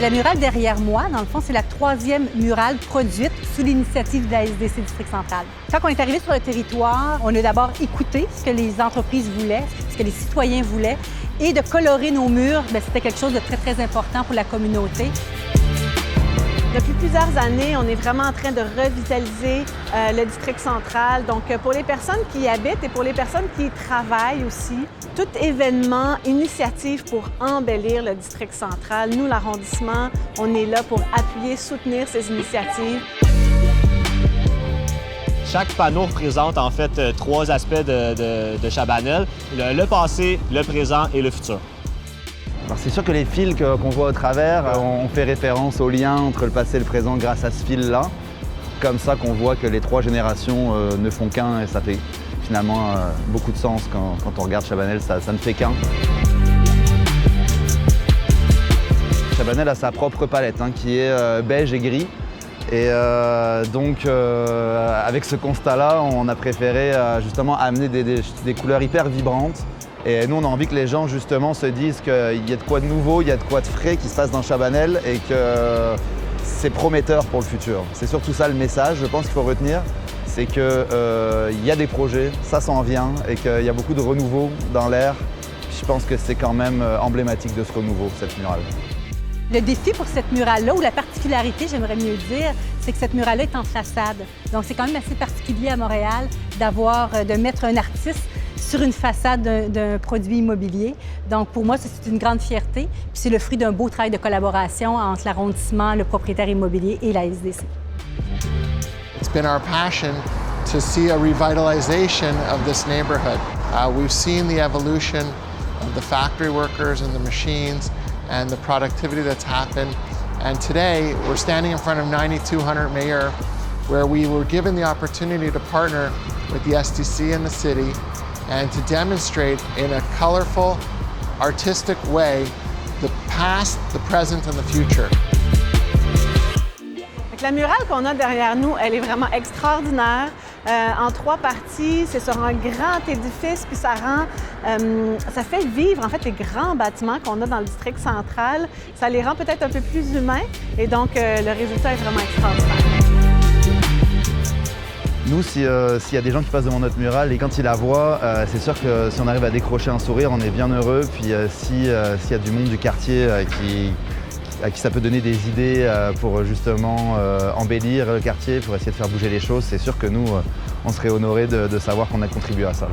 La murale derrière moi, dans le fond, c'est la 3e murale produite sous l'initiative de la SDC District Central. Quand on est arrivé sur le territoire, on a d'abord écouté ce que les entreprises voulaient, ce que les citoyens voulaient, et de colorer nos murs, c'était quelque chose de très, très important pour la communauté. Depuis plusieurs années, on est vraiment en train de revitaliser le district central. Donc, pour les personnes qui y habitent et pour les personnes qui y travaillent aussi, tout événement, initiative pour embellir le district central, nous, l'arrondissement, on est là pour appuyer, soutenir ces initiatives. Chaque panneau représente en fait 3 aspects de Chabanel, le passé, le présent et le futur. C'est sûr que les fils qu'on voit au travers, on fait référence au lien entre le passé et le présent grâce à ce fil-là. Comme ça qu'on voit que les 3 générations ne font qu'un et ça fait finalement beaucoup de sens quand on regarde Chabanel, ça ne fait qu'un. Chabanel a sa propre palette qui est beige et gris. Et donc avec ce constat-là, on a préféré justement amener des couleurs hyper vibrantes. Et nous, on a envie que les gens, justement, se disent qu'il y a de quoi de nouveau, il y a de quoi de frais qui se passe dans Chabanel et que c'est prometteur pour le futur. C'est surtout ça le message, je pense qu'il faut retenir, c'est qu'il y a des projets, ça s'en vient et qu'il y a beaucoup de renouveau dans l'air. Je pense que c'est quand même emblématique de ce renouveau, cette murale. Le défi pour cette murale-là, ou la particularité, j'aimerais mieux dire, c'est que cette murale-là est en façade. Donc, c'est quand même assez particulier à Montréal de mettre un artiste sur une façade d'un produit immobilier. Donc, pour moi, c'est une grande fierté. Puis c'est le fruit d'un beau travail de collaboration entre l'arrondissement, le propriétaire immobilier et la SDC. It's been our passion to see a revitalization of this neighborhood. We've seen the evolution of the factory workers and the machines and the productivity that's happened. And today, we're standing in front of 9200 Mayor, where we were given the opportunity to partner with the SDC and the city and to demonstrate in a colorful, artistic way the past, the present, and the future. La murale qu'on a derrière nous, elle est vraiment extraordinaire. En 3 parties, c'est sur un grand édifice, puis ça fait vivre en fait les grands bâtiments qu'on a dans le district central. Ça les rend peut-être un peu plus humains et donc le résultat est vraiment extraordinaire. Nous, s'il y a des gens qui passent devant notre murale et quand ils la voient, c'est sûr que si on arrive à décrocher un sourire, on est bien heureux. Puis s'il y a du monde du quartier à qui ça peut donner des idées pour justement embellir le quartier, pour essayer de faire bouger les choses, c'est sûr que nous, on serait honorés de savoir qu'on a contribué à ça.